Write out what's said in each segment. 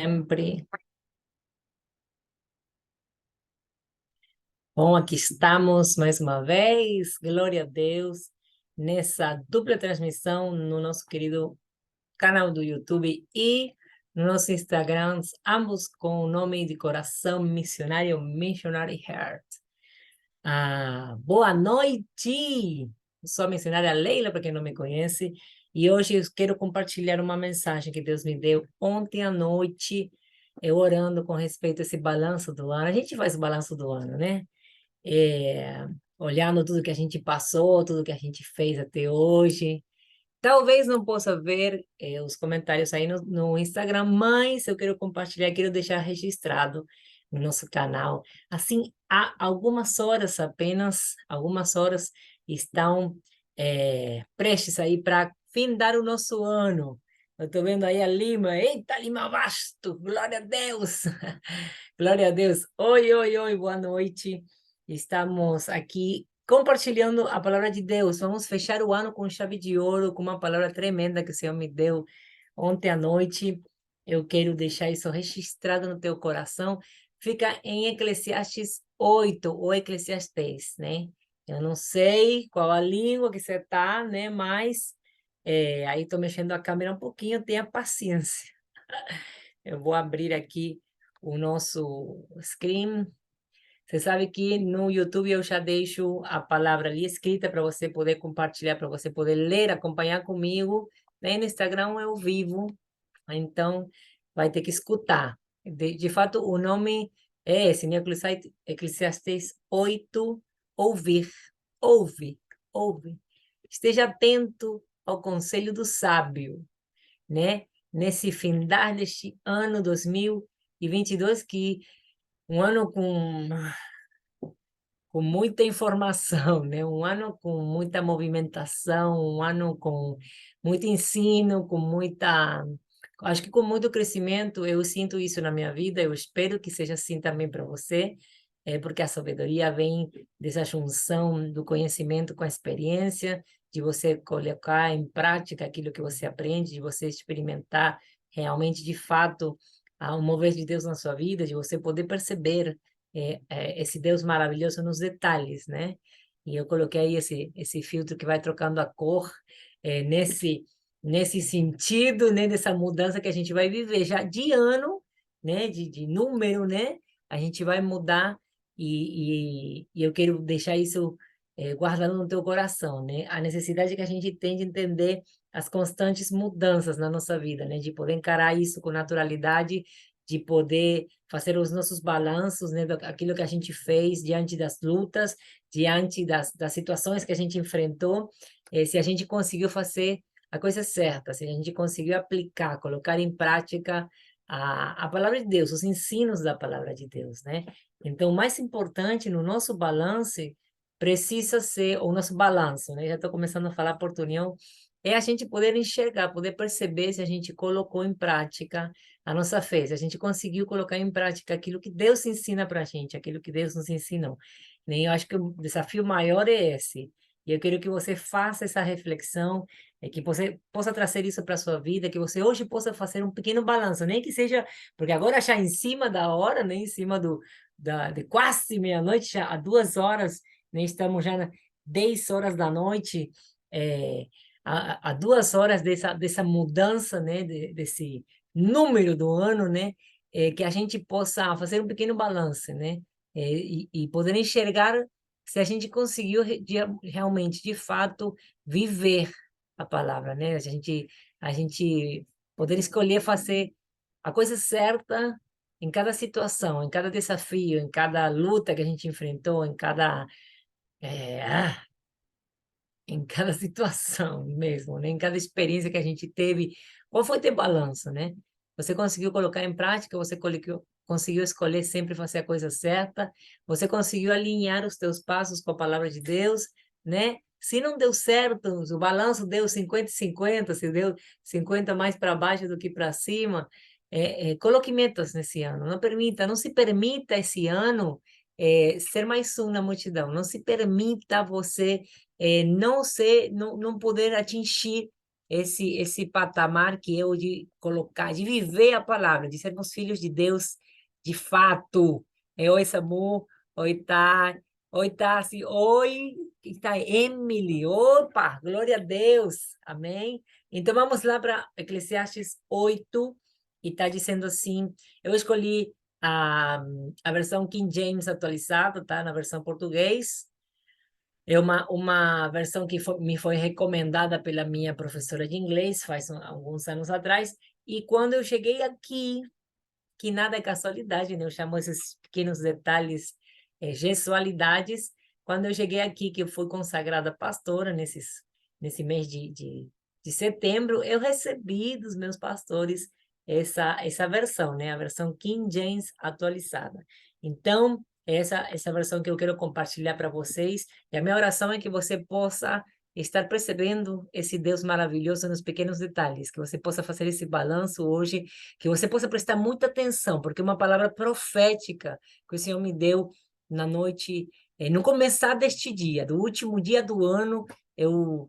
sempre. Bom, aqui estamos mais uma vez, glória a Deus, nessa dupla transmissão no nosso querido canal do YouTube e no nosso Instagram, ambos com o nome de Coração Missionário, Missionary Heart. Boa noite! Sou a missionária Leila, para quem não me conhece, e hoje eu quero compartilhar uma mensagem que Deus me deu ontem à noite, eu orando com respeito a esse balanço do ano. A gente faz o balanço do ano, né? Olhando tudo que a gente passou, tudo que a gente fez até hoje. Talvez não possa ver os comentários aí no Instagram, mas eu quero compartilhar, quero deixar registrado no nosso canal. Assim, há algumas horas apenas, algumas horas estão prestes aí para findar o nosso ano. Eu estou vendo aí a Lima, eita, Lima Vasto, glória a Deus, glória a Deus. Oi, oi, oi, boa noite. Estamos aqui compartilhando a palavra de Deus. Vamos fechar o ano com chave de ouro, com uma palavra tremenda que o Senhor me deu ontem à noite. Eu quero deixar isso registrado no teu coração. Fica em Eclesiastes 8 ou Eclesiastes, né? Eu não sei qual a língua que você está, né? Mas aí estou mexendo a câmera um pouquinho, tenha paciência. Eu vou abrir aqui o nosso screen. Você sabe que no YouTube eu já deixo a palavra ali escrita para você poder compartilhar, para você poder ler, acompanhar comigo. Né? No Instagram eu vivo, então vai ter que escutar. De fato, o nome é esse, né? Eclesiastes 8, ouvir. Ouve, ouve. Esteja atento ao conselho do sábio, né? Nesse findar deste ano 2022, que um ano com muita informação, né? Um ano com muita movimentação, um ano com muito ensino, com muita... Acho que com muito crescimento, eu sinto isso na minha vida, eu espero que seja assim também para você, porque a sabedoria vem dessa junção do conhecimento com a experiência, de você colocar em prática aquilo que você aprende, de você experimentar realmente, de fato, o mover de Deus na sua vida, de você poder perceber esse Deus maravilhoso nos detalhes, né? E eu coloquei aí esse filtro que vai trocando a cor nesse sentido, né? Dessa mudança que a gente vai viver já de ano, né? De número, né? A gente vai mudar e eu quero deixar isso guardado no teu coração, né? A necessidade que a gente tem de entender as constantes mudanças na nossa vida, né? De poder encarar isso com naturalidade, de poder fazer os nossos balanços, né, daquilo que a gente fez diante das lutas, diante das situações que a gente enfrentou, se a gente conseguiu fazer a coisa certa, se a gente conseguiu aplicar, colocar em prática a palavra de Deus, os ensinos da palavra de Deus, né? Então, o mais importante no nosso balance precisa ser, o nosso balanço, né? Já estou começando a falar portunhol, é a gente poder enxergar, poder perceber se a gente colocou em prática a nossa fé, se a gente conseguiu colocar em prática aquilo que Deus ensina para a gente, aquilo que Deus nos ensinou. E eu acho que o desafio maior é esse. E eu quero que você faça essa reflexão, que você possa trazer isso para a sua vida, que você hoje possa fazer um pequeno balanço, nem que seja, porque agora já em cima da hora, né, em cima de quase meia-noite, já há 2 horas, né, estamos já 10 horas da noite, há 2 horas dessa mudança, né, desse número do ano, né, que a gente possa fazer um pequeno balanço, né, e poder enxergar se a gente conseguiu realmente, de fato, viver a palavra, né, a gente poder escolher fazer a coisa certa em cada situação, em cada desafio, em cada luta que a gente enfrentou, é, ah, em cada situação mesmo, né? Em cada experiência que a gente teve. Qual foi teu balanço, né? Você conseguiu colocar em prática, você conseguiu escolher sempre fazer a coisa certa, você conseguiu alinhar os teus passos com a palavra de Deus, né? Se não deu certo, o balanço deu 50-50, se deu 50 mais para baixo do que para cima, coloque metas nesse ano, não se permita esse ano ser mais um na multidão, não se permita você não poder atingir esse patamar que eu de colocar, de viver a palavra, de sermos filhos de Deus de fato. Oi, Samu. Oi, Tá. Oi, Tassi. Oi, que tá aí? Emily. Opa, glória a Deus. Amém. Então, vamos lá para Eclesiastes 8, e está dizendo assim, eu escolhi a versão King James atualizada, tá? Na versão português. É uma versão que me foi recomendada pela minha professora de inglês faz alguns anos atrás. E quando eu cheguei aqui, que nada é casualidade, né? Eu chamo esses pequenos detalhes gestualidades. Quando eu cheguei aqui, que eu fui consagrada pastora nesse mês de setembro, eu recebi dos meus pastores essa versão, né? A versão King James atualizada. Então, essa versão que eu quero compartilhar para vocês, e a minha oração é que você possa estar percebendo esse Deus maravilhoso nos pequenos detalhes, que você possa fazer esse balanço hoje, que você possa prestar muita atenção, porque é uma palavra profética que o Senhor me deu na noite, no começar deste dia, do último dia do ano. Eu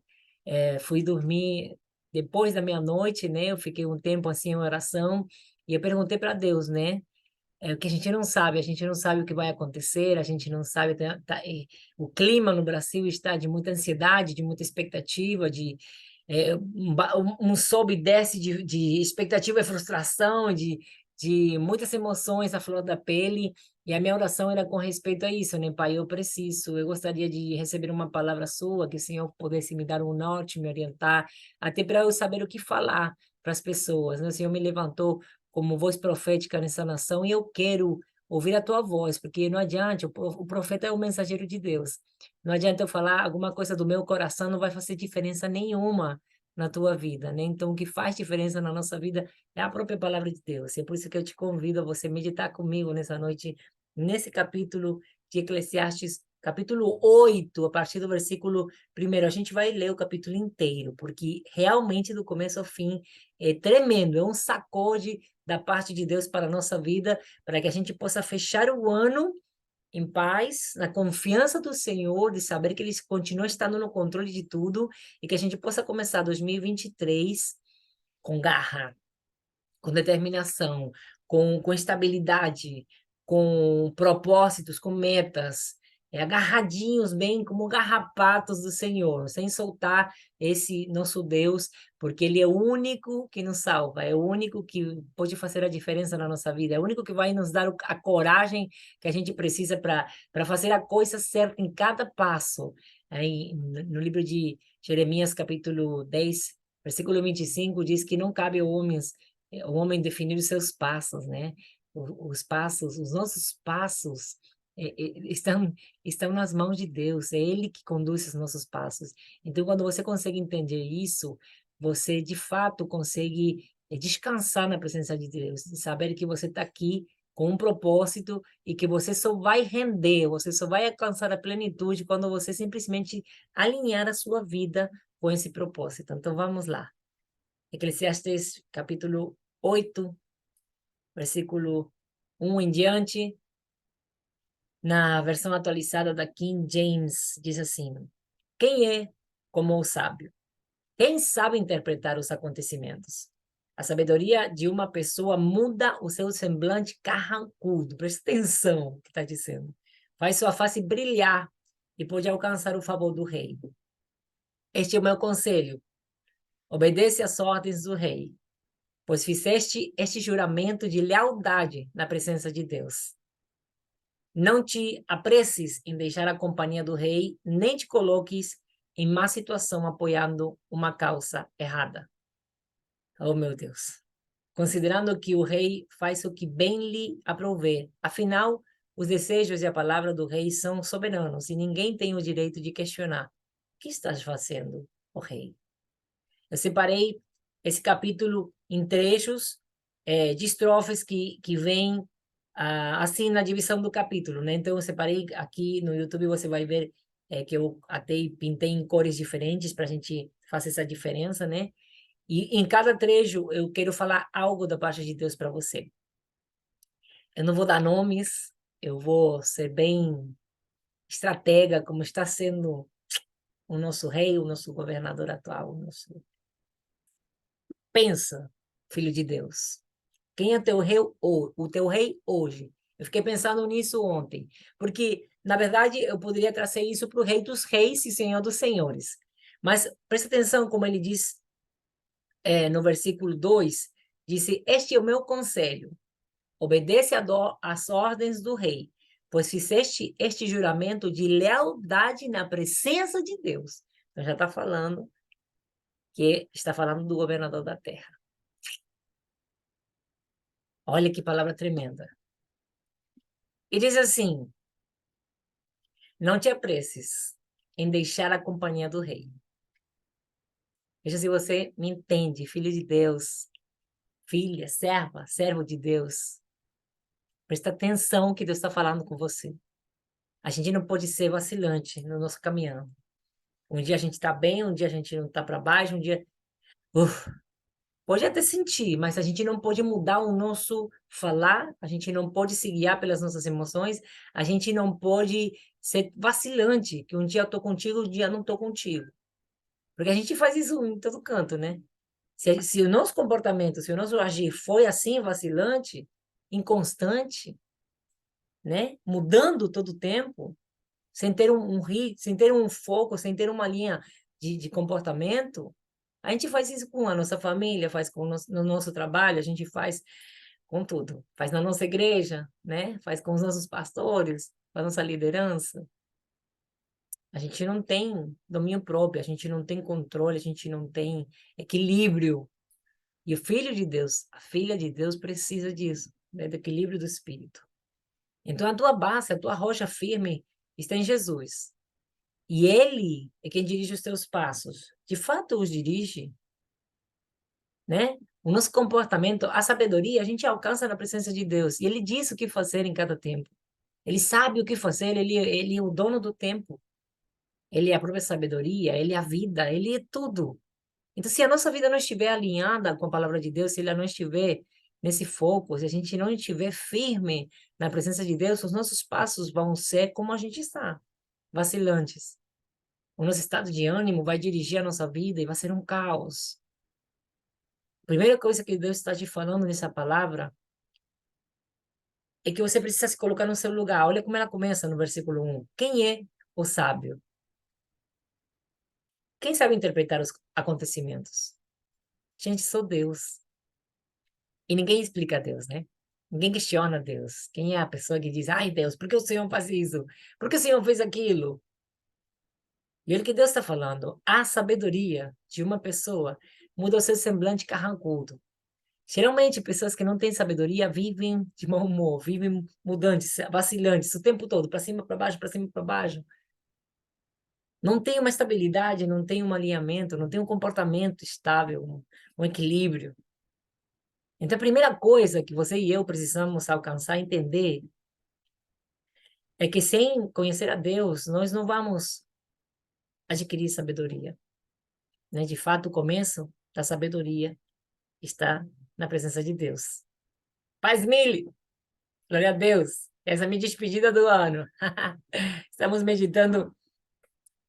fui dormir depois da meia-noite, né? Eu fiquei um tempo assim em oração, e eu perguntei para Deus, né? O que a gente não sabe o que vai acontecer, a gente não sabe, o clima no Brasil está de muita ansiedade, de muita expectativa, um sobe e desce de expectativa e frustração, de muitas emoções à flor da pele, e a minha oração era com respeito a isso, né, Pai? Eu gostaria de receber uma palavra sua, que o Senhor pudesse me dar um norte, me orientar, até para eu saber o que falar para as pessoas, né? O Senhor me levantou como voz profética nessa nação, e eu quero ouvir a tua voz, porque não adianta, o profeta é o mensageiro de Deus. Não adianta eu falar alguma coisa do meu coração, não vai fazer diferença nenhuma na tua vida, né? Então, o que faz diferença na nossa vida é a própria palavra de Deus. E é por isso que eu te convido a você meditar comigo nessa noite, nesse capítulo de Eclesiastes, capítulo 8, a partir do versículo 1. A gente vai ler o capítulo inteiro, porque realmente, do começo ao fim, é tremendo, é um sacode da parte de Deus para a nossa vida, para que a gente possa fechar o ano em paz, na confiança do Senhor, de saber que Ele continua estando no controle de tudo, e que a gente possa começar 2023 com garra, com determinação, com estabilidade, com propósitos, com metas, agarradinhos bem como garrapatos do Senhor, sem soltar esse nosso Deus, porque Ele é o único que nos salva, é o único que pode fazer a diferença na nossa vida, é o único que vai nos dar a coragem que a gente precisa para fazer a coisa certa em cada passo. Aí, no livro de Jeremias, capítulo 10, versículo 25, diz que não cabe ao homem definir os seus passos, né? Os passos, os nossos passos estão nas mãos de Deus, é Ele que conduz os nossos passos. Então, quando você consegue entender isso, você de fato consegue descansar na presença de Deus, e saber que você está aqui com um propósito, e que você só vai render, você só vai alcançar a plenitude quando você simplesmente alinhar a sua vida com esse propósito. Então, vamos lá. Eclesiastes capítulo 8, versículo 1 em diante, na versão atualizada da King James, diz assim: quem é como o sábio? Quem sabe interpretar os acontecimentos? A sabedoria de uma pessoa muda o seu semblante carrancudo. Presta atenção no que está dizendo. Faz sua face brilhar e pode alcançar o favor do rei. Este é o meu conselho. Obedece às ordens do rei, pois fizeste este juramento de lealdade na presença de Deus. Não te apresses em deixar a companhia do rei, nem te coloques em má situação apoiando uma causa errada. Oh, meu Deus. Considerando que o rei faz o que bem lhe aprouver. Afinal, os desejos e a palavra do rei são soberanos, e ninguém tem o direito de questionar. O que estás fazendo, ó rei? Eu separei esse capítulo em trechos de estrofes que vêm assim na divisão do capítulo, né? Então eu separei aqui no YouTube, você vai ver que eu até pintei em cores diferentes para a gente fazer essa diferença, né? E em cada trecho eu quero falar algo da parte de Deus para você. Eu não vou dar nomes, eu vou ser bem estratega, como está sendo o nosso rei, o nosso governador atual, o nosso Pensa, filho de Deus. Quem é o teu rei hoje? Eu fiquei pensando nisso ontem, porque, na verdade, eu poderia trazer isso para o rei dos reis e senhor dos senhores. Mas presta atenção como ele diz no versículo 2, disse, este é o meu conselho, obedece às ordens do rei, pois fizeste este juramento de lealdade na presença de Deus. Então já está falando do governador da terra. Olha que palavra tremenda. E diz assim, não te apresses em deixar a companhia do rei. Veja se você me entende, filho de Deus, filha, serva, servo de Deus. Presta atenção que Deus está falando com você. A gente não pode ser vacilante no nosso caminhando. Um dia a gente está bem, um dia a gente não está para baixo, um dia... pode até sentir, mas a gente não pode mudar o nosso falar, a gente não pode se guiar pelas nossas emoções, a gente não pode ser vacilante, que um dia eu estou contigo, um dia não estou contigo. Porque a gente faz isso em todo canto, né? Se o nosso comportamento, se o nosso agir foi assim, vacilante, inconstante, né? Mudando todo o tempo, sem ter um ritmo, sem ter um foco, sem ter uma linha de comportamento, a gente faz isso com a nossa família, faz no nosso trabalho, a gente faz com tudo. Faz na nossa igreja, né? Faz com os nossos pastores, com a nossa liderança. A gente não tem domínio próprio, a gente não tem controle, a gente não tem equilíbrio. E o filho de Deus, a filha de Deus precisa disso, né? Do equilíbrio do espírito. Então a tua base, a tua rocha firme está em Jesus. E ele é quem dirige os teus passos. De fato, os dirige, né? O nosso comportamento, a sabedoria, a gente alcança na presença de Deus. E ele diz o que fazer em cada tempo. Ele sabe o que fazer, ele é o dono do tempo. Ele é a própria sabedoria, ele é a vida, ele é tudo. Então, se a nossa vida não estiver alinhada com a palavra de Deus, se ela não estiver nesse foco, se a gente não estiver firme na presença de Deus, os nossos passos vão ser como a gente está, vacilantes. O nosso estado de ânimo vai dirigir a nossa vida e vai ser um caos. A primeira coisa que Deus está te falando nessa palavra é que você precisa se colocar no seu lugar. Olha como ela começa no versículo 1. Quem é o sábio? Quem sabe interpretar os acontecimentos? Gente, sou Deus. E ninguém explica a Deus, né? Ninguém questiona Deus. Quem é a pessoa que diz, ai Deus, por que o Senhor faz isso? Por que o Senhor fez aquilo? E olha o que Deus está falando. A sabedoria de uma pessoa muda o seu semblante carrancudo. Geralmente, pessoas que não têm sabedoria vivem de mau humor, vivem mudantes, vacilantes o tempo todo, para cima, para baixo, para cima, para baixo. Não tem uma estabilidade, não tem um alinhamento, não tem um comportamento estável, um equilíbrio. Então, a primeira coisa que você e eu precisamos alcançar, entender, é que sem conhecer a Deus, nós não vamos adquirir sabedoria, né? De fato, o começo da sabedoria está na presença de Deus. Paz mil, glória a Deus. Essa é a minha despedida do ano. Estamos meditando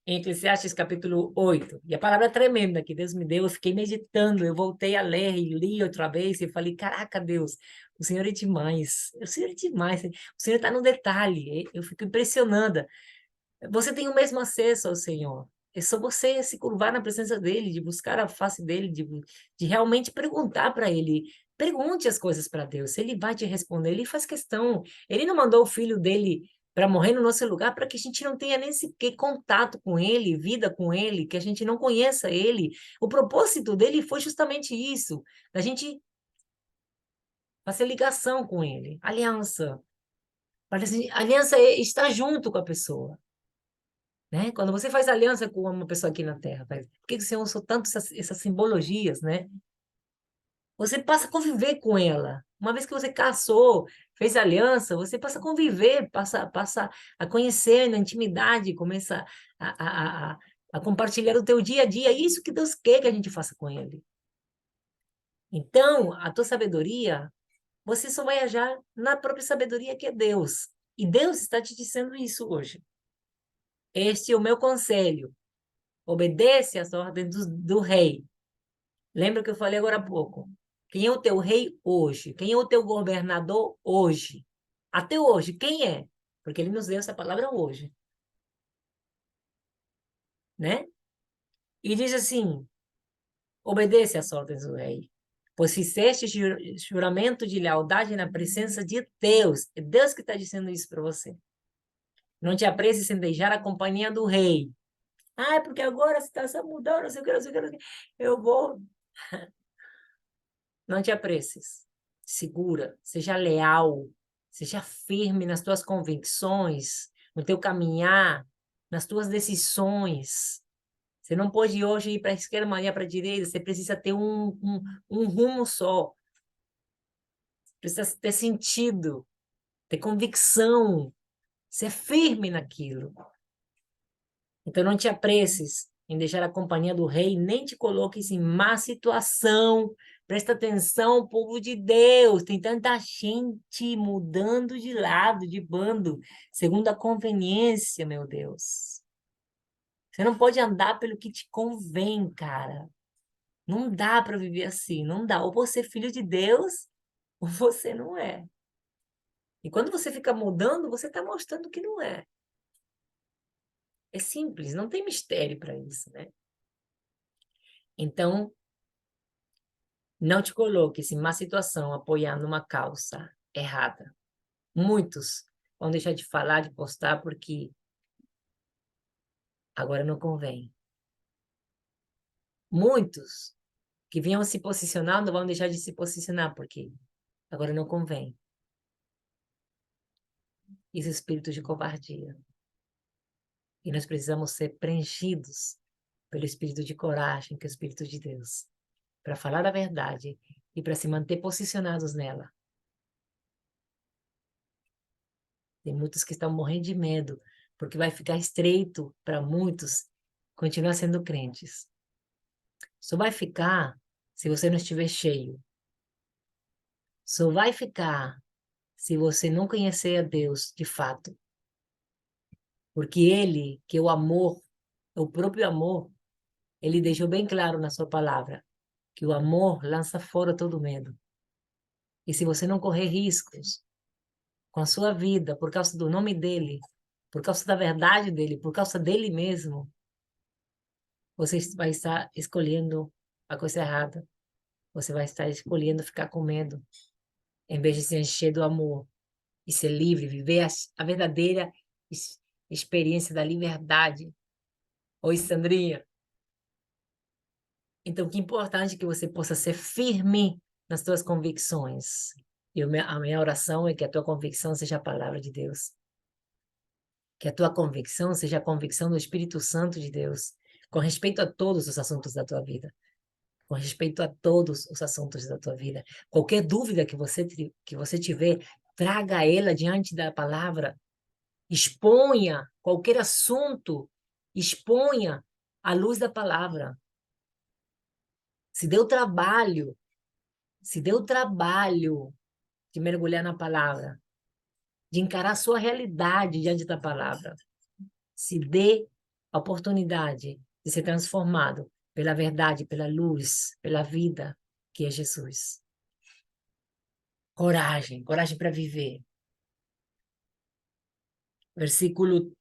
em Eclesiastes capítulo 8. E a palavra tremenda que Deus me deu, eu fiquei meditando, eu voltei a ler e li outra vez e falei, caraca, Deus, o Senhor é demais, o Senhor é demais, o Senhor está no detalhe, eu fico impressionada. Você tem o mesmo acesso ao Senhor. É só você se curvar na presença dele, de buscar a face dele, de realmente perguntar para ele. Pergunte as coisas para Deus, ele vai te responder, ele faz questão. Ele não mandou o filho dele para morrer no nosso lugar para que a gente não tenha nem sequer contato com ele, vida com ele, que a gente não conheça ele. O propósito dele foi justamente isso, da gente fazer ligação com ele, aliança. Aliança é estar junto com a pessoa. Né? Quando você faz aliança com uma pessoa aqui na Terra, por que você usa tanto essas simbologias, né? Você passa a conviver com ela. Uma vez que você casou, fez aliança, você passa a conviver, passa a conhecer na intimidade, começa a compartilhar o teu dia a dia. É isso que Deus quer que a gente faça com Ele. Então, a tua sabedoria, você só vai agir na própria sabedoria que é Deus. E Deus está te dizendo isso hoje. Este é o meu conselho. Obedece às ordens do rei. Lembra que eu falei agora há pouco? Quem é o teu rei hoje? Quem é o teu governador hoje? Até hoje, quem é? Porque ele nos deu essa palavra hoje, né? E diz assim: obedece às ordens do rei, pois fizeste juramento de lealdade na presença de Deus. É Deus que está dizendo isso para você. Não te apresses em deixar a companhia do rei. Ah, é porque agora a situação mudou, não sei o que, não sei o que, não sei o que. Eu vou. Não te apresses. Segura, seja leal, seja firme nas tuas convicções, no teu caminhar, nas tuas decisões. Você não pode hoje ir para a esquerda, amanhã para a direita. Você precisa ter um rumo só. Precisa ter sentido, ter convicção, ser firme naquilo. Então não te apresses em deixar a companhia do rei, nem te coloques em má situação. Presta atenção, povo de Deus. Tem tanta gente mudando de lado, de bando, segundo a conveniência, meu Deus. Você não pode andar pelo que te convém, cara. Não dá para viver assim, não dá. Ou você é filho de Deus, ou você não é. E quando você fica mudando, você está mostrando que não é. É simples, não tem mistério para isso, né? Então, não te coloques em má situação apoiando uma causa errada. Muitos vão deixar de falar, de postar, porque agora não convém. Muitos que vinham se posicionando vão deixar de se posicionar, porque agora não convém. Isso é espírito de covardia. E nós precisamos ser preenchidos pelo espírito de coragem, que é o espírito de Deus, para falar a verdade e para se manter posicionados nela. Tem muitos que estão morrendo de medo, porque vai ficar estreito para muitos continuar sendo crentes. Só vai ficar se você não estiver cheio. Só vai ficar se você não conhecer a Deus de fato. Porque Ele, que é o amor, é o próprio amor, Ele deixou bem claro na sua palavra que o amor lança fora todo medo. E se você não correr riscos com a sua vida por causa do nome dEle, por causa da verdade dEle, por causa dEle mesmo, você vai estar escolhendo a coisa errada. Você vai estar escolhendo ficar com medo, em vez de se encher do amor e ser livre, viver a verdadeira experiência da liberdade. Oi, Sandrinha. Então, que importante que você possa ser firme nas suas convicções. E a minha oração é que a tua convicção seja a palavra de Deus. Que a tua convicção seja a convicção do Espírito Santo de Deus, com respeito a todos os assuntos da tua vida. Com respeito a todos os assuntos da tua vida. Qualquer dúvida que você tiver, traga ela diante da palavra. Exponha qualquer assunto, exponha à luz da palavra. Se deu trabalho, se deu trabalho de mergulhar na palavra, de encarar a sua realidade diante da palavra, se dê a oportunidade de ser transformado pela verdade, pela luz, pela vida que é Jesus. Coragem, coragem para viver. Versículo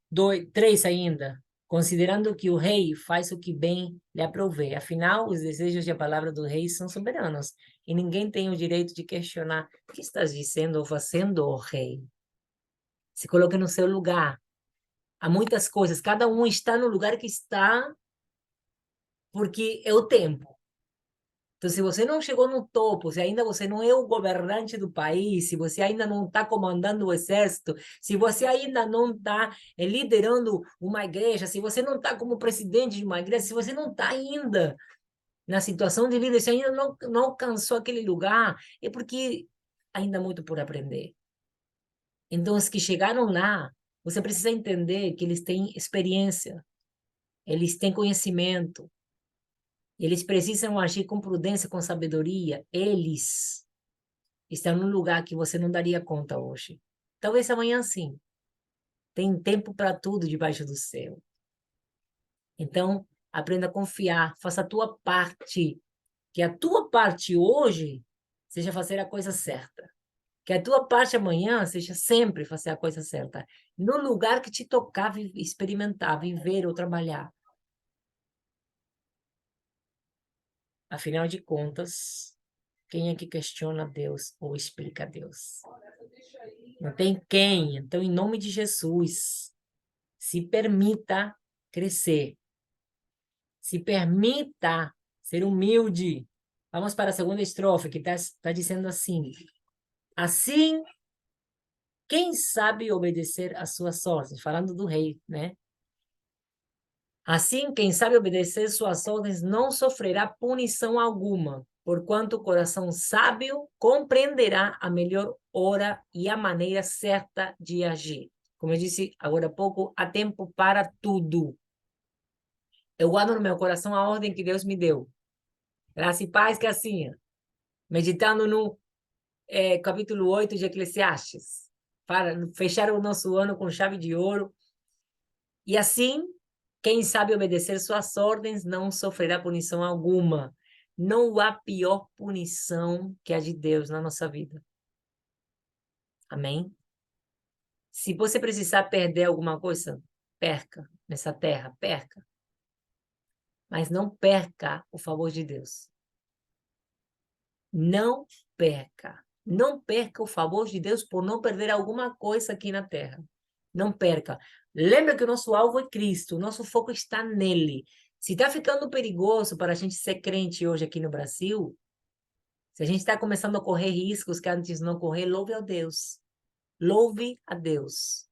3 ainda. Considerando que o rei faz o que bem lhe aprouver. Afinal, os desejos e a palavra do rei são soberanos. E ninguém tem o direito de questionar o que estás dizendo ou fazendo, ó rei. Se coloque no seu lugar. Há muitas coisas. Cada um está no lugar que está porque é o tempo. Então, se você não chegou no topo, se ainda você não é o governante do país, se você ainda não está comandando o exército, se você ainda não está liderando uma igreja, se você não está como presidente de uma igreja, se você não está ainda na situação de líder, se ainda não alcançou aquele lugar, é porque ainda há muito por aprender. Então, os que chegaram lá, você precisa entender que eles têm experiência, eles têm conhecimento, eles precisam agir com prudência, com sabedoria. Eles estão num lugar que você não daria conta hoje. Talvez amanhã sim. Tem tempo para tudo debaixo do céu. Então, aprenda a confiar, faça a tua parte. Que a tua parte hoje seja fazer a coisa certa. Que a tua parte amanhã seja sempre fazer a coisa certa. No lugar que te tocar experimentar, viver ou trabalhar. Afinal de contas, quem é que questiona Deus ou explica Deus? Não tem quem. Então, em nome de Jesus, se permita crescer. Se permita ser humilde. Vamos para a segunda estrofe, que está dizendo assim. Assim, quem sabe obedecer às suas ordens? Falando do rei, né? Assim, quem sabe obedecer suas ordens não sofrerá punição alguma, porquanto o coração sábio compreenderá a melhor hora e a maneira certa de agir. Como eu disse agora há pouco, há tempo para tudo. Eu guardo no meu coração a ordem que Deus me deu. Graça e paz que é assim, meditando no capítulo 8 de Eclesiastes, para fechar o nosso ano com chave de ouro. E assim, quem sabe obedecer suas ordens não sofrerá punição alguma. Não há pior punição que a de Deus na nossa vida. Amém? Se você precisar perder alguma coisa, perca nessa terra, perca. Mas não perca o favor de Deus. Não perca. Não perca o favor de Deus por não perder alguma coisa aqui na terra. Não perca. Lembra que o nosso alvo é Cristo, o nosso foco está nele. Se está ficando perigoso para a gente ser crente hoje aqui no Brasil, se a gente está começando a correr riscos que antes não correr, louve a Deus. Louve a Deus.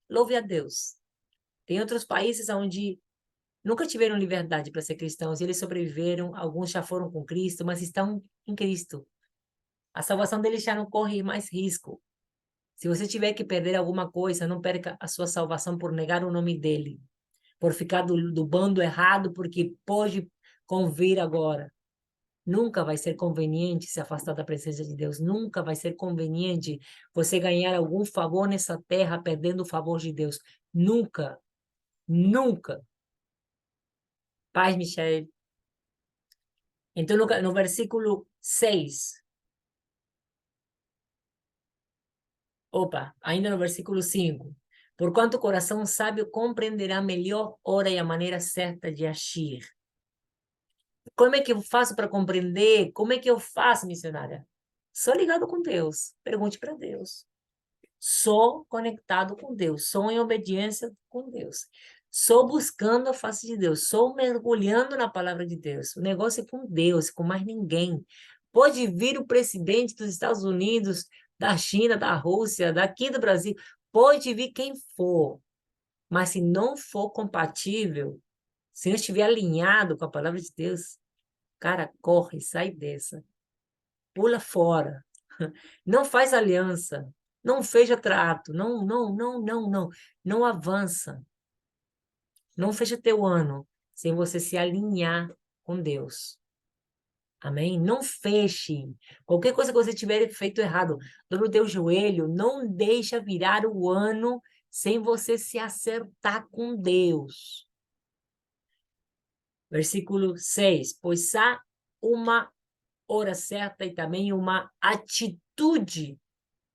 Louve a Deus. Tem outros países onde nunca tiveram liberdade para ser cristãos, e eles sobreviveram, alguns já foram com Cristo, mas estão em Cristo. A salvação deles já não corre mais risco. Se você tiver que perder alguma coisa, não perca a sua salvação por negar o nome dele, por ficar do bando errado, porque pode convir agora. Nunca vai ser conveniente se afastar da presença de Deus. Nunca vai ser conveniente você ganhar algum favor nessa terra perdendo o favor de Deus. Nunca. Nunca. Paz, Michel. Então, no versículo 6. Opa, ainda no versículo 5. Porquanto o coração sábio compreenderá melhor hora e a maneira certa de agir. Como é que eu faço para compreender? Como é que eu faço, missionária? Só ligado com Deus. Pergunte para Deus. Só conectado com Deus. Só em obediência com Deus. Só buscando a face de Deus. Só mergulhando na palavra de Deus. O negócio é com Deus, com mais ninguém. Pode vir o presidente dos Estados Unidos, da China, da Rússia, daqui do Brasil. Pode vir quem for. Mas se não for compatível, se não estiver alinhado com a palavra de Deus, cara, corre, sai dessa. Pula fora. Não faz aliança. Não fecha trato. Não, não, não, não, não. Não avança. Não fecha teu ano sem você se alinhar com Deus. Amém? Não feche. Qualquer coisa que você tiver feito errado, dobra o teu joelho, não deixa virar o ano sem você se acertar com Deus. Versículo 6. Pois há uma hora certa e também uma atitude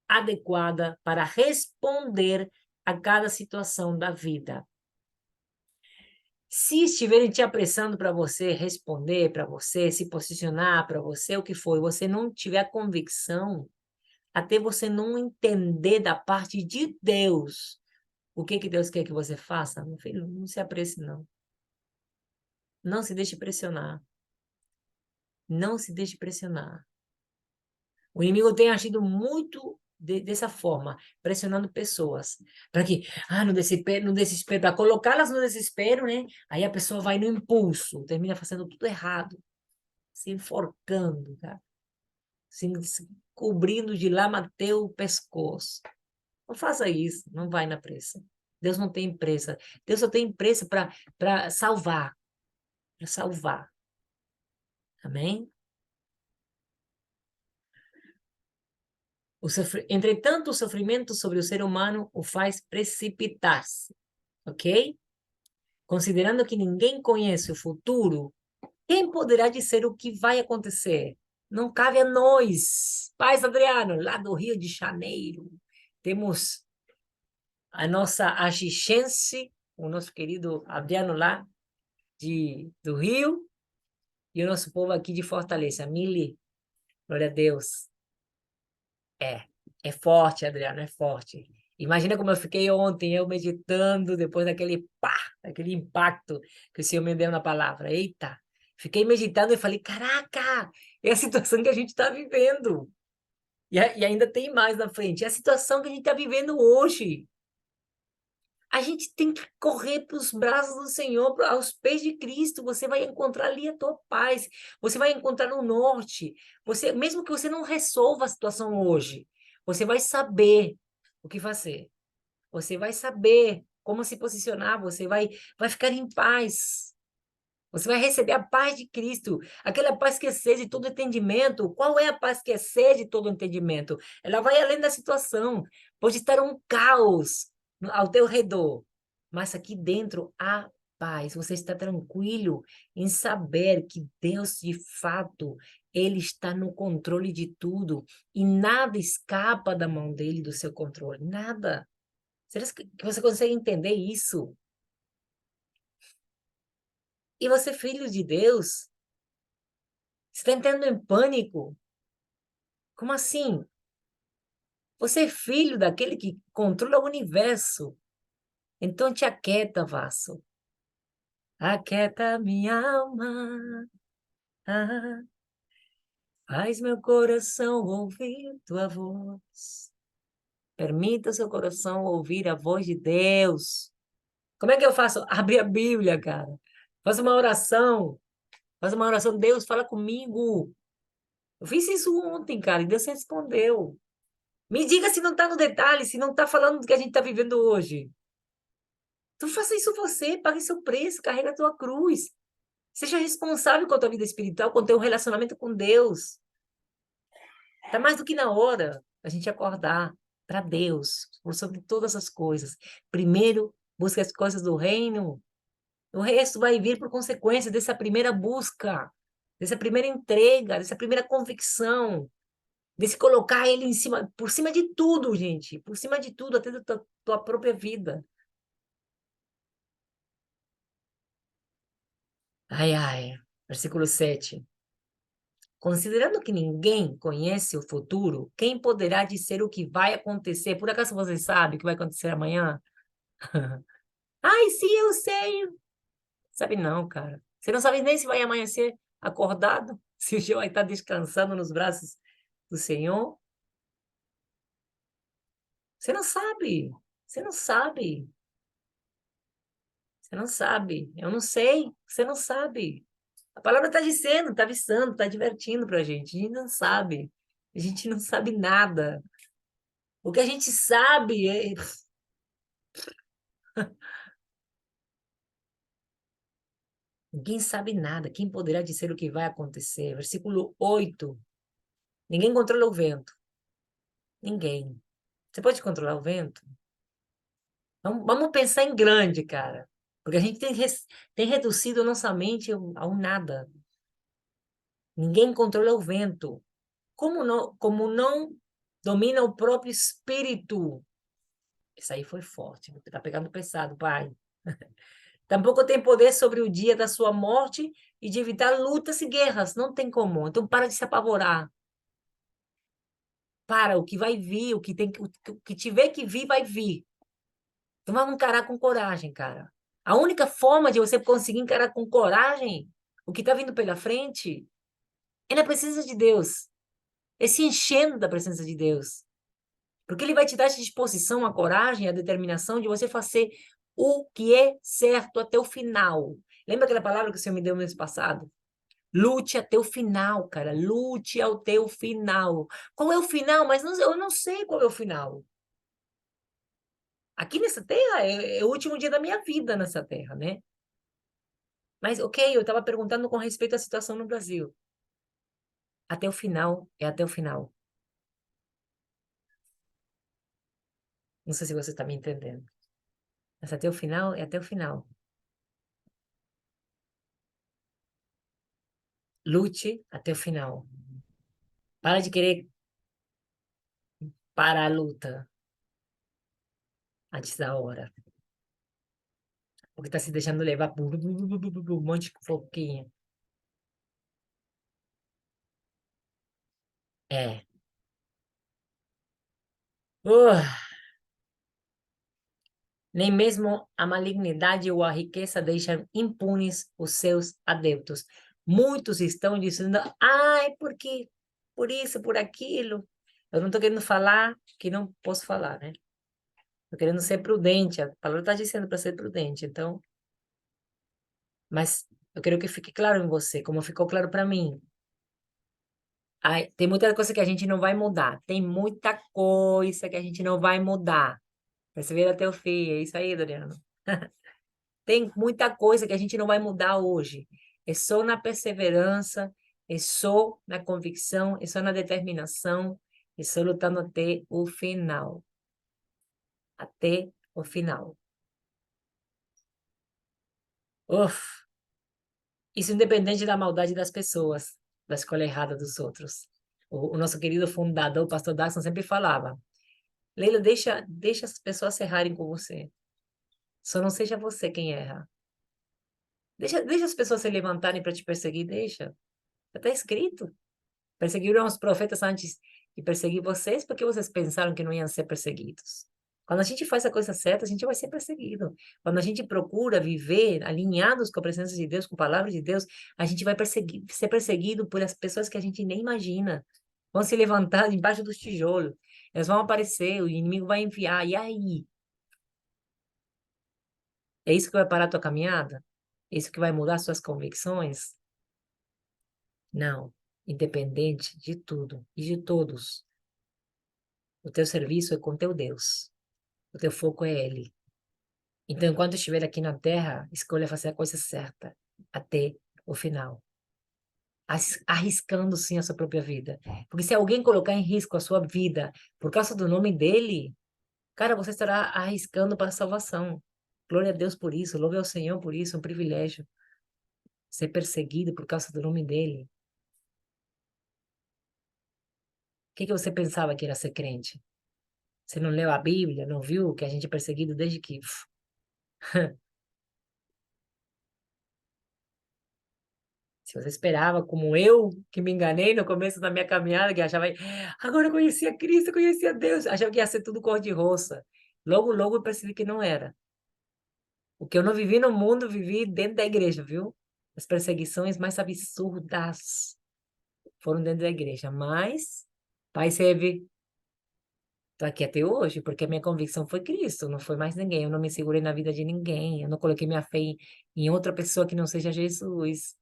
adequada para responder a cada situação da vida. Se estiverem te apressando para você responder, para você se posicionar, para você o que for, e você não tiver convicção, até você não entender da parte de Deus o que Deus quer que você faça, meu filho, não se apresse, não. Não se deixe pressionar. Não se deixe pressionar. O inimigo tem agido muito dessa forma, pressionando pessoas, para que, no desespero, para colocá-las no desespero, né? Aí a pessoa vai no impulso, termina fazendo tudo errado, se enforcando, tá? Se cobrindo de lama teu pescoço. Não faça isso, não vai na pressa. Deus não tem pressa. Deus só tem pressa para salvar, para salvar. Amém? Entretanto, o sofrimento sobre o ser humano o faz precipitar-se, ok? Considerando que ninguém conhece o futuro, Quem poderá dizer o que vai acontecer? Não cabe a nós. Paz, Adriano, lá do Rio de Janeiro. Temos a nossa agixense, o nosso querido Adriano lá do Rio, e o nosso povo aqui de Fortaleza. Mili, glória a Deus. É, é forte, Adriano, é forte. Imagina como eu fiquei ontem, eu meditando, depois daquele pá, daquele impacto que o Senhor me deu na palavra. Eita! Fiquei meditando e falei, caraca, é a situação que a gente está vivendo. E ainda tem mais na frente. É a situação que a gente está vivendo hoje. A gente tem que correr para os braços do Senhor, aos pés de Cristo. Você vai encontrar ali a tua paz. Você vai encontrar no norte. Você, mesmo que você não resolva a situação hoje, você vai saber o que fazer. Você vai saber como se posicionar. Você vai ficar em paz. Você vai receber a paz de Cristo, aquela paz que excede todo entendimento. Qual é a paz que excede todo entendimento? Ela vai além da situação. Pode estar um caos ao teu redor, mas aqui dentro há paz. Você está tranquilo em saber que Deus, de fato, Ele está no controle de tudo e nada escapa da mão dele, do seu controle. Nada. Será que você consegue entender isso? E você, filho de Deus, você está entrando em pânico? Como assim? Você é filho daquele que controla o universo. Então te aquieta, vaso. Aquieta minha alma. Ah, faz meu coração ouvir tua voz. Permita seu coração ouvir a voz de Deus. Como é que eu faço? Abre a Bíblia, cara. Faz uma oração. Faz uma oração. Deus, fala comigo. Eu fiz isso ontem, cara, e Deus respondeu. Me diga se não está no detalhe, se não está falando do que a gente está vivendo hoje. Então faça isso você, pague seu preço, carrega a tua cruz. Seja responsável com a tua vida espiritual, com o teu relacionamento com Deus. Está mais do que na hora da gente acordar para Deus, por sobre todas as coisas. Primeiro, busque as coisas do reino. O resto vai vir por consequência dessa primeira busca, dessa primeira entrega, dessa primeira convicção, desse colocar ele em cima, por cima de tudo, gente, por cima de tudo, até da tua própria vida. Ai, ai. Versículo 7. Considerando que ninguém conhece o futuro, quem poderá dizer o que vai acontecer? Por acaso você sabe o que vai acontecer amanhã? Ai, sim, eu sei. Sabe não, cara. Você não sabe nem se vai amanhecer acordado, se o dia vai estar descansando nos braços do Senhor. Você não sabe. Você não sabe. Você não sabe. Eu não sei. Você não sabe. A palavra está dizendo, está avisando, está divertindo para a gente. A gente não sabe. A gente não sabe nada. O que a gente sabe é. Ninguém sabe nada. Quem poderá dizer o que vai acontecer? Versículo 8. Ninguém controla o vento. Ninguém. Você pode controlar o vento? Vamos pensar em grande, cara. Porque a gente tem reduzido a nossa mente ao nada. Ninguém controla o vento. Como não domina o próprio espírito? Isso aí foi forte. Tá pegando pesado, pai. Tampouco tem poder sobre o dia da sua morte e de evitar lutas e guerras. Não tem como. Então, para de se apavorar. Para, o que vai vir, o que tiver que vir, vai vir. Então, vamos encarar com coragem, cara. A única forma de você conseguir encarar com coragem o que está vindo pela frente é na presença de Deus. É se enchendo da presença de Deus. Porque Ele vai te dar essa disposição, a coragem, a determinação de você fazer o que é certo até o final. Lembra aquela palavra que o Senhor me deu no mês passado? Lute até o final, cara. Lute até o final. Qual é o final? Mas eu não sei qual é o final. Aqui nessa terra é o último dia da minha vida nessa terra, né? Mas, ok, eu estava perguntando com respeito à situação no Brasil. Até o final é até o final. Não sei se você está me entendendo. Mas até o final é até o final. Lute até o final. Para de querer parar a luta antes da hora. Porque tá se deixando levar por um monte de fofoquinha. É. Uh, Nem mesmo a malignidade ou a riqueza deixam impunes os seus adeptos. Muitos estão dizendo, ai, porque por isso, por aquilo. Eu não estou querendo falar que não posso falar, né? Estou querendo ser prudente. A palavra está dizendo para ser prudente. Então, mas eu quero que fique claro em você, como ficou claro para mim. Ai, tem muita coisa que a gente não vai mudar. Tem muita coisa que a gente não vai mudar. Persevera até o fim. É isso aí, Doriano. Tem muita coisa que a gente não vai mudar hoje. É só na perseverança, é só na convicção, é só na determinação, é só lutando até o final. Até o final. Uf, isso independente da maldade das pessoas, da escolha errada dos outros. O nosso querido fundador, o pastor Daxon, sempre falava, Leila, deixa as pessoas errarem com você. Só não seja você quem erra. Deixa as pessoas se levantarem para te perseguir, deixa. Está escrito. Perseguiram os profetas antes de perseguir vocês, porque vocês pensaram que não iam ser perseguidos. Quando a gente faz a coisa certa, a gente vai ser perseguido. Quando a gente procura viver alinhados com a presença de Deus, com a palavra de Deus, a gente vai ser perseguido por as pessoas que a gente nem imagina. Vão se levantar embaixo dos tijolos. Eles vão aparecer, o inimigo vai enviar. E aí? É isso que vai parar a tua caminhada? É isso que vai mudar suas convicções? Não. Independente de tudo e de todos, o teu serviço é com teu Deus. O teu foco é Ele. Então, enquanto estiver aqui na Terra, escolha fazer a coisa certa até o final. Arriscando sim a sua própria vida. Porque se alguém colocar em risco a sua vida por causa do nome dele, cara, você estará arriscando para a salvação. Glória a Deus por isso, louve ao Senhor por isso, é um privilégio ser perseguido por causa do nome dele. O que que você pensava que era ser crente? Você não leu a Bíblia, não viu que a gente é perseguido desde que se você esperava, como eu, que me enganei no começo da minha caminhada, que achava, agora eu conhecia Cristo, conhecia Deus, achava que ia ser tudo cor-de-rosa. Logo, logo eu percebi que não era. O que eu não vivi no mundo, eu vivi dentro da igreja, viu? As perseguições mais absurdas foram dentro da igreja. Mas, Pai serve, estou aqui até hoje, porque a minha convicção foi Cristo, não foi mais ninguém. Eu não me segurei na vida de ninguém, eu não coloquei minha fé em outra pessoa que não seja Jesus.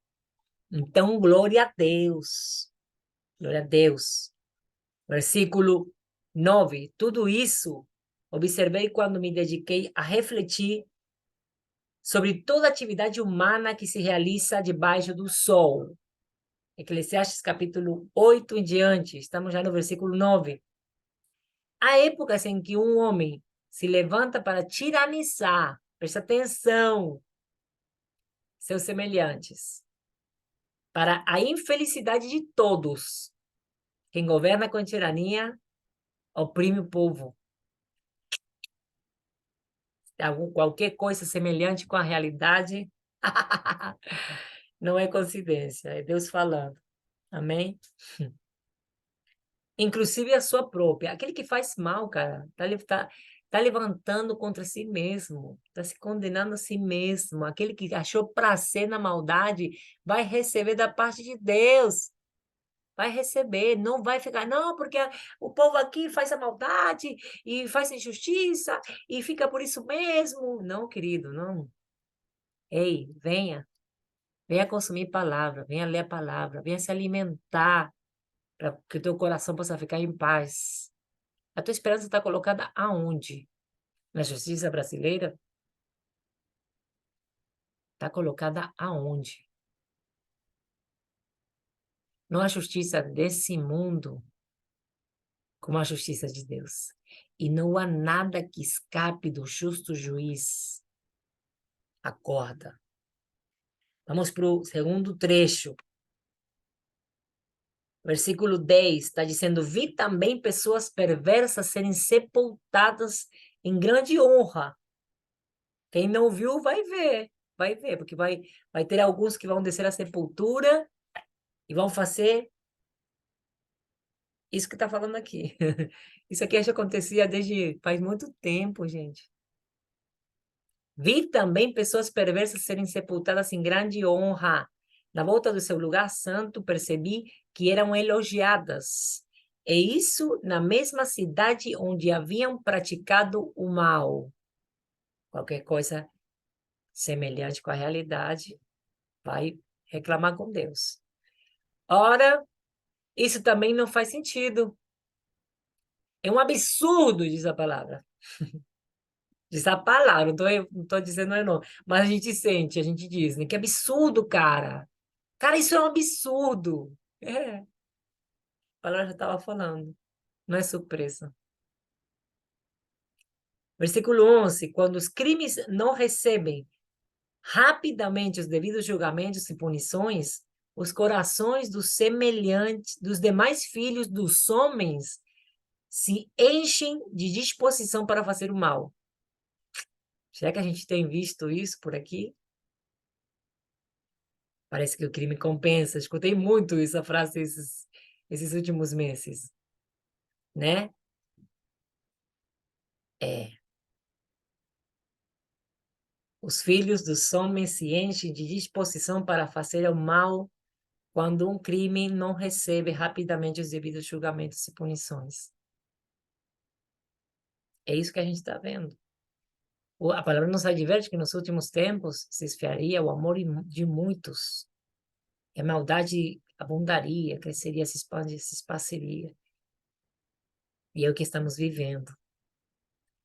Então, glória a Deus. Glória a Deus. Versículo 9. Tudo isso observei quando me dediquei a refletir sobre toda atividade humana que se realiza debaixo do sol. Eclesiastes capítulo 8 em diante, estamos já no versículo 9. Há épocas em que um homem se levanta para tiranizar, presta atenção, seus semelhantes, para a infelicidade de todos. Quem governa com tirania oprime o povo. Qualquer coisa semelhante com a realidade não é coincidência, é Deus falando. Amém? Inclusive a sua própria. Aquele que faz mal, cara, tá levantando contra si mesmo, tá se condenando a si mesmo. Aquele que achou prazer na maldade vai receber da parte de Deus. Vai receber, não vai ficar, não, porque o povo aqui faz a maldade e faz injustiça e fica por isso mesmo. Não, querido, não. Ei, venha consumir palavra, venha ler a palavra, venha se alimentar para que o teu coração possa ficar em paz. A tua esperança está colocada aonde? Na justiça brasileira? Está colocada aonde? Não há justiça desse mundo como a justiça de Deus. E não há nada que escape do justo juiz. Acorda. Vamos para o segundo trecho. Versículo 10 está dizendo: vi também pessoas perversas serem sepultadas em grande honra. Quem não viu vai ver, porque vai ter alguns que vão descer à sepultura e vão fazer isso que está falando aqui. Isso aqui já acontecia desde faz muito tempo, gente. Vi também pessoas perversas serem sepultadas em grande honra. Na volta do seu lugar santo, percebi que eram elogiadas. E isso na mesma cidade onde haviam praticado o mal. Qualquer coisa semelhante com a realidade, vai reclamar com Deus. Ora, isso também não faz sentido. É um absurdo, diz a palavra. Diz a palavra, não tô dizendo não, mas a gente sente, a gente diz, né? Que absurdo, cara. Cara, isso é um absurdo. É, a palavra já estava falando. Não é surpresa. Versículo 11. Quando os crimes não recebem rapidamente os devidos julgamentos e punições, os corações dos semelhantes, dos demais filhos dos homens se enchem de disposição para fazer o mal. Será que a gente tem visto isso por aqui? Parece que o crime compensa. Escutei muito essa frase esses últimos meses, né? É. Os filhos dos homens se enchem de disposição para fazer o mal quando um crime não recebe rapidamente os devidos julgamentos e punições. É isso que a gente está vendo. A palavra nos adverte que nos últimos tempos se esfriaria o amor de muitos. E a maldade abundaria, cresceria, se esparceria. E é o que estamos vivendo.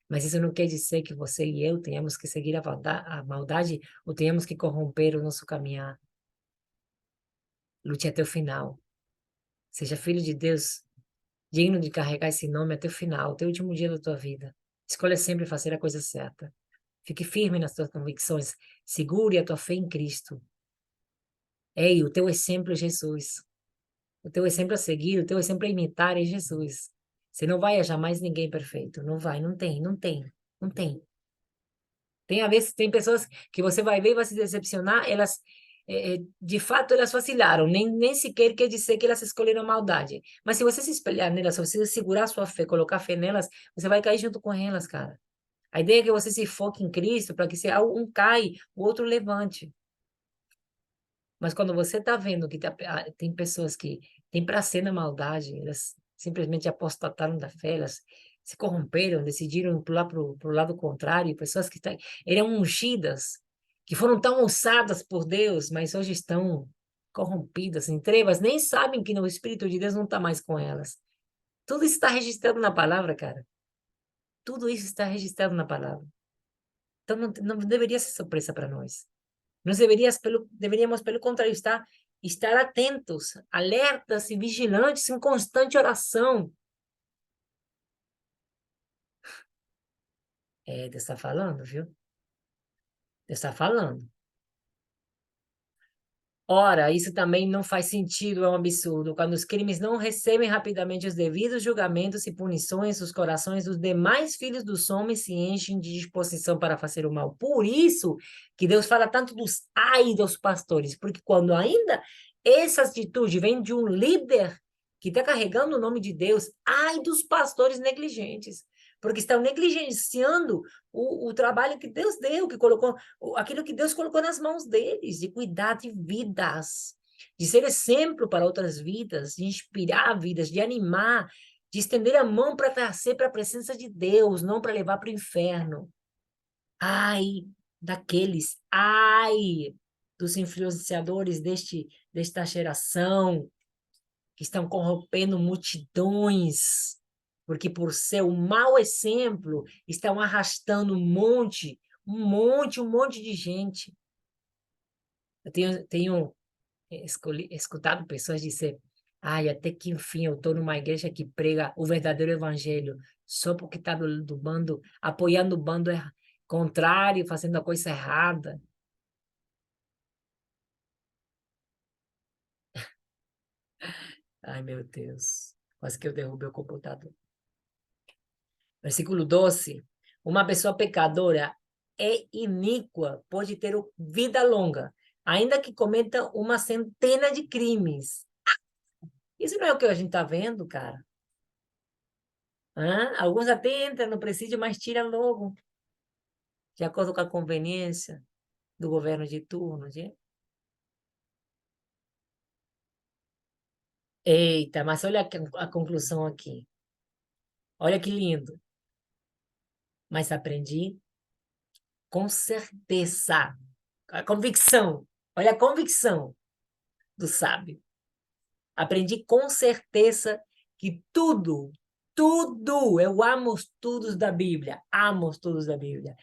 Mas isso não quer dizer que você e eu tenhamos que seguir a maldade ou tenhamos que corromper o nosso caminhar. Lute até o final. Seja filho de Deus, digno de carregar esse nome até o final, até o último dia da tua vida. Escolha sempre fazer a coisa certa. Fique firme nas tuas convicções. Segure a tua fé em Cristo. Ei, o teu exemplo é Jesus. O teu exemplo a seguir, o teu exemplo a imitar é Jesus. Você não vai achar mais ninguém perfeito. Não vai, não tem, não tem, não tem. Tem a vezes, tem pessoas que você vai ver e vai se decepcionar, elas, de fato, elas vacilaram, nem sequer quer dizer que elas escolheram maldade. Mas se você se espelhar nelas, se você segurar sua fé, colocar fé nelas, você vai cair junto com elas, cara. A ideia é que você se foque em Cristo para que se um cai, o outro levante. Mas quando você está vendo que tem pessoas que têm prazer na maldade, elas simplesmente apostataram da fé, elas se corromperam, decidiram pular para o lado contrário, pessoas que eram ungidas, que foram tão usadas por Deus, mas hoje estão corrompidas, em trevas, nem sabem que o Espírito de Deus não está mais com elas. Tudo isso está registrado na palavra, cara. Tudo isso está registrado na palavra. Então não deveria ser surpresa para nós. Nós deveríamos, pelo contrário, estar atentos, alertas e vigilantes em constante oração. É, Deus está falando, viu? Deus está falando. Ora, isso também não faz sentido, é um absurdo. Quando os crimes não recebem rapidamente os devidos julgamentos e punições, os corações dos demais filhos dos homens se enchem de disposição para fazer o mal. Por isso que Deus fala tanto dos ai dos pastores, porque quando ainda essa atitude vem de um líder que está carregando o nome de Deus, ai dos pastores negligentes, porque estão negligenciando o trabalho que Deus deu, que colocou aquilo que Deus colocou nas mãos deles, de cuidar de vidas, de ser exemplo para outras vidas, de inspirar vidas, de animar, de estender a mão para trazer para a presença de Deus, não para levar para o inferno. Ai ai dos influenciadores desta geração que estão corrompendo multidões, porque por ser um mau exemplo, estão arrastando um monte de gente. Eu tenho escutado pessoas dizer, ai, até que enfim eu estou numa igreja que prega o verdadeiro evangelho, só porque está do bando, apoiando o bando contrário, fazendo a coisa errada. Ai, meu Deus. Quase que eu derrubei o computador. Versículo 12. Uma pessoa pecadora é iníqua, pode ter vida longa, ainda que cometa uma centena de crimes. Isso não é o que a gente está vendo, cara. Hã? Alguns até entram no presídio, mas tiram logo, de acordo com a conveniência do governo de turno. Eita, mas olha a conclusão aqui. Olha que lindo. Mas aprendi com certeza. A convicção. Olha a convicção do sábio. Aprendi com certeza que eu amo os estudos da Bíblia, amo os estudos da Bíblia.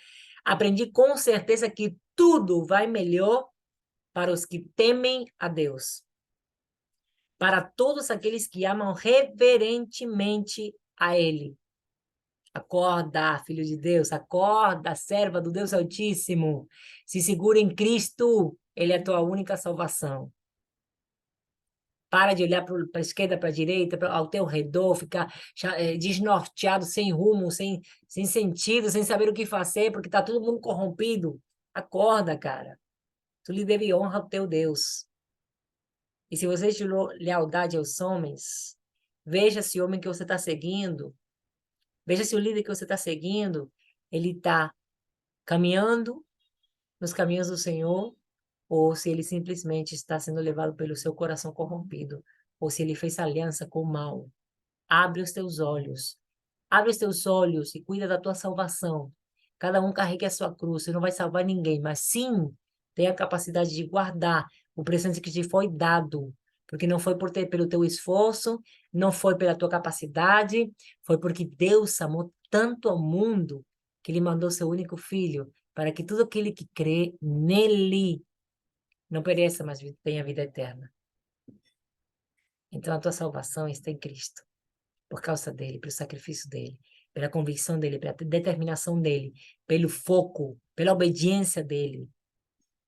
Aprendi com certeza que tudo vai melhor para os que temem a Deus, para todos aqueles que amam reverentemente a Ele. Acorda, filho de Deus, acorda, serva do Deus Altíssimo. Se segura em Cristo, Ele é a tua única salvação. Para de olhar para a esquerda, para a direita, ao teu redor, ficar desnorteado, sem rumo, sem sentido, sem saber o que fazer, porque está todo mundo corrompido. Acorda, cara. Tu lhe deve honra ao teu Deus. E se você jurou lealdade aos homens, veja se o homem que você está seguindo, veja se o líder que você está seguindo, ele está caminhando nos caminhos do Senhor, ou se ele simplesmente está sendo levado pelo seu coração corrompido, ou se ele fez aliança com o mal. Abre os teus olhos. Abre os teus olhos e cuida da tua salvação. Cada um carregue a sua cruz. Você não vai salvar ninguém, mas sim tem a capacidade de guardar o presente que te foi dado. Porque não foi pelo teu esforço, não foi pela tua capacidade, foi porque Deus amou tanto ao mundo que ele mandou seu único filho para que todo aquele que crê nele não pereça, mas tenha vida eterna. Então a tua salvação está em Cristo, por causa dele, pelo sacrifício dele, pela convicção dele, pela determinação dele, pelo foco, pela obediência dele,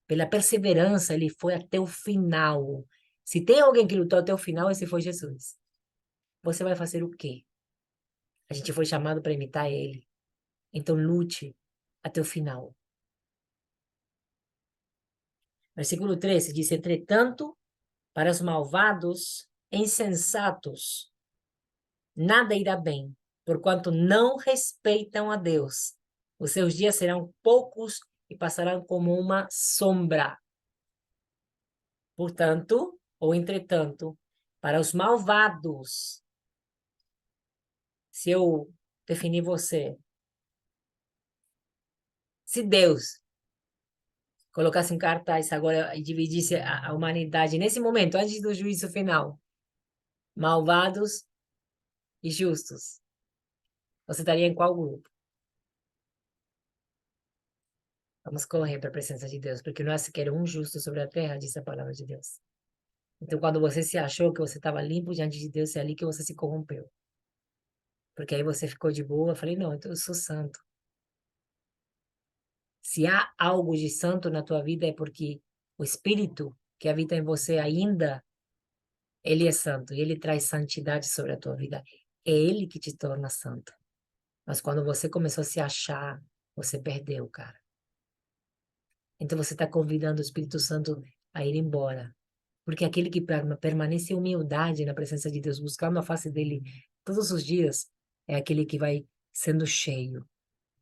pela perseverança, ele foi até o final. Se tem alguém que lutou até o final, esse foi Jesus. Você vai fazer o quê? A gente foi chamado para imitar ele. Então lute até o final. Versículo 13 diz: entretanto, para os malvados, insensatos, nada irá bem, porquanto não respeitam a Deus. Os seus dias serão poucos e passarão como uma sombra. Portanto, ou entretanto, para os malvados, se eu definir você, se Deus colocasse um cartaz agora e dividisse a humanidade nesse momento, antes do juízo final, malvados e justos, você estaria em qual grupo? Vamos correr para a presença de Deus, porque não há sequer um justo sobre a terra, diz a palavra de Deus. Então, quando você se achou que você estava limpo diante de Deus, é ali que você se corrompeu. Porque aí você ficou de boa, eu falei, não, então eu sou santo. Se há algo de santo na tua vida, é porque o Espírito que habita em você ainda, ele é santo, e ele traz santidade sobre a tua vida. É ele que te torna santo. Mas quando você começou a se achar, você perdeu, cara. Então você está convidando o Espírito Santo a ir embora. Porque aquele que permanece em humildade na presença de Deus, buscando a face dele todos os dias, é aquele que vai sendo cheio,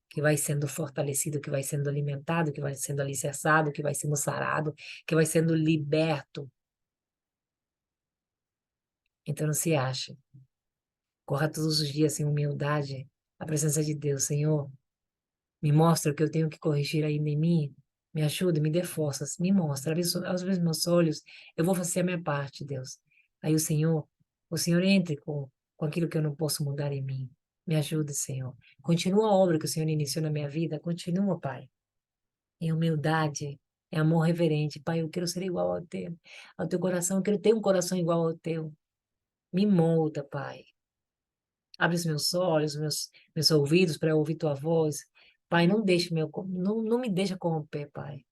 que vai sendo fortalecido, que vai sendo alimentado, que vai sendo alicerçado, que vai sendo sarado, que vai sendo liberto. Então não se ache. Corra todos os dias em humildade à presença de Deus. Senhor, me mostra o que eu tenho que corrigir ainda em mim. Me ajude, me dê forças, me mostra, aos meus olhos, eu vou fazer a minha parte, Deus. Aí o Senhor entre com aquilo que eu não posso mudar em mim. Me ajude, Senhor. Continua a obra que o Senhor iniciou na minha vida, continua, Pai. Em humildade, em amor reverente. Pai, eu quero ser igual ao teu coração, eu quero ter um coração igual ao teu. Me molda, Pai. Abre os meus olhos, meus ouvidos para eu ouvir tua voz. Pai, não me deixa corromper, Pai.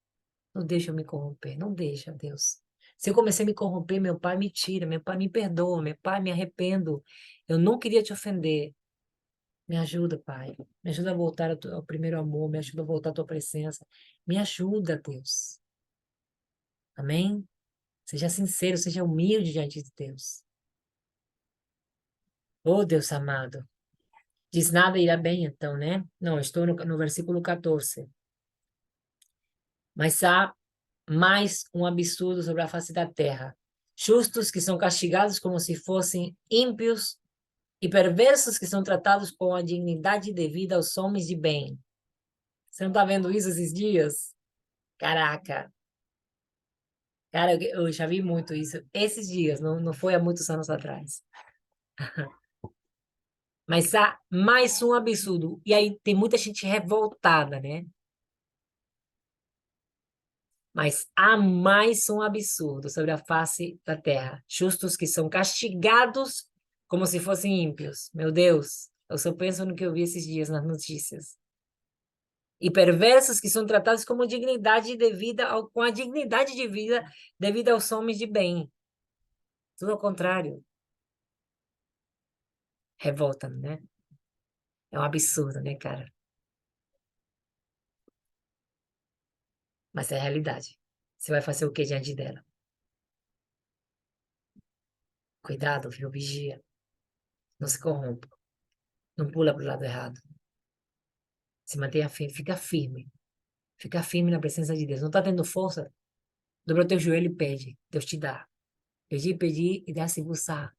Não deixa eu me corromper. Não deixa, Deus. Se eu comecei a me corromper, meu pai me tira, meu pai me perdoa, meu pai me arrependo. Eu não queria te ofender. Me ajuda, Pai. Me ajuda a voltar ao primeiro amor, me ajuda a voltar à tua presença. Me ajuda, Deus. Amém? Seja sincero, seja humilde diante de Deus. Oh, Deus amado. Diz nada irá bem, então, né? Não, estou no versículo 14. Mas há mais um absurdo sobre a face da terra. Justos que são castigados como se fossem ímpios e perversos que são tratados com a dignidade devida aos homens de bem. Você não está vendo isso esses dias? Caraca. Cara, eu já vi muito isso esses dias, não foi há muitos anos atrás. Mas há mais um absurdo. E aí tem muita gente revoltada, né? Mas há mais um absurdo sobre a face da terra. Justos que são castigados como se fossem ímpios. Meu Deus, eu só penso no que eu vi esses dias nas notícias. E perversos que são tratados como dignidade devida com a dignidade de vida devida aos homens de bem. Tudo ao contrário. Revolta, né? É um absurdo, né, cara? Mas é a realidade. Você vai fazer o que diante dela? Cuidado, viu? Vigia. Não se corrompa. Não pula para o lado errado. Se mantenha firme. Fica firme. Fica firme na presença de Deus. Não está tendo força? Dobra o teu joelho e pede. Deus te dá. Pedir, pedir e dá-se buscar.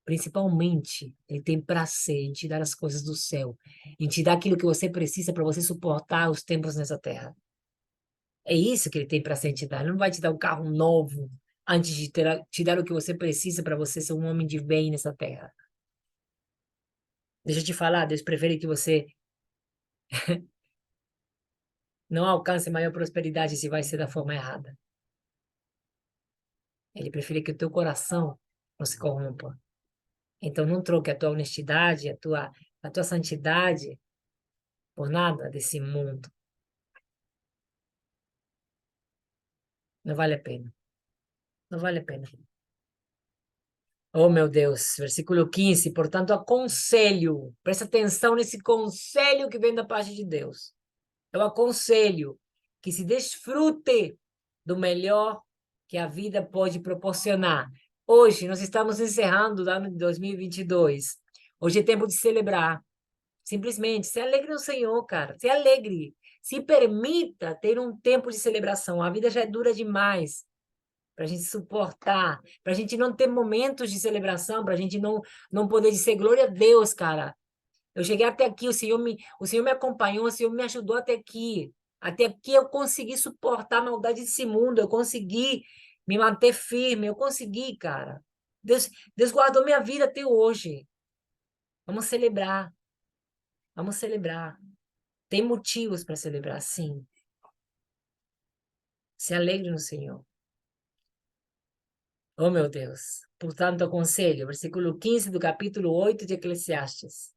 Principalmente, Ele tem prazer em te dar as coisas do céu. Em te dar aquilo que você precisa para você suportar os tempos nessa terra. É isso que Ele tem prazer em te dar. Ele não vai te dar um carro novo antes de te dar o que você precisa para você ser um homem de bem nessa terra. Deixa eu te falar, Deus prefere que você não alcance maior prosperidade se vai ser da forma errada. Ele prefere que o teu coração não se corrompa. Então não troque a tua honestidade, a tua santidade por nada desse mundo. Não vale a pena. Não vale a pena. Oh, meu Deus, versículo 15. Portanto, aconselho, presta atenção nesse conselho que vem da parte de Deus. Eu aconselho que se desfrute do melhor que a vida pode proporcionar. Hoje, nós estamos encerrando o ano de 2022. Hoje é tempo de celebrar. Simplesmente, se alegre no Senhor, cara. Se alegre. Se permita ter um tempo de celebração. A vida já é dura demais para a gente suportar, para a gente não ter momentos de celebração, para a gente não poder dizer glória a Deus, cara. Eu cheguei até aqui, o Senhor me acompanhou, o Senhor me ajudou até aqui. Até aqui eu consegui suportar a maldade desse mundo, eu consegui me manter firme, eu consegui, cara. Deus guardou minha vida até hoje. Vamos celebrar, vamos celebrar. Tem motivos para celebrar, sim. Se alegre no Senhor. Oh, meu Deus. Portanto, aconselho, versículo 15 do capítulo 8 de Eclesiastes.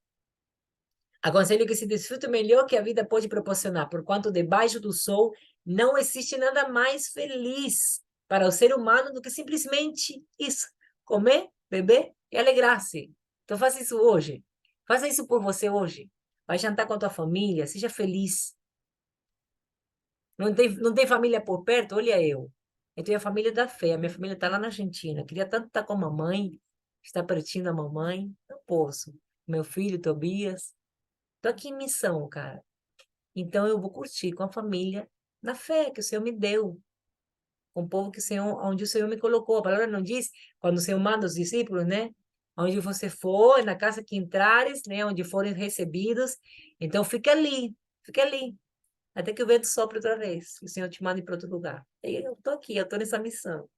Aconselho que se desfrute melhor que a vida pode proporcionar, porquanto debaixo do sol não existe nada mais feliz para o ser humano do que simplesmente isso: comer, beber e alegrar-se. Então faça isso hoje. Faça isso por você hoje. Vai jantar com a tua família, seja feliz. Não tem família por perto? Olha eu. Eu tenho a família da fé. A minha família está lá na Argentina. Queria tanto estar com a mamãe, estar pertinho da mamãe. Não posso. Meu filho, Tobias. Tô aqui em missão, cara. Então eu vou curtir com a família na fé que o Senhor me deu, com o povo que o Senhor, onde o Senhor me colocou. A palavra não diz, quando o Senhor manda os discípulos, né? Onde você for, na casa que entrares, né? Onde forem recebidos. Então fica ali, até que o vento sopre outra vez, que o Senhor te mande para outro lugar. E eu tô aqui, eu tô nessa missão.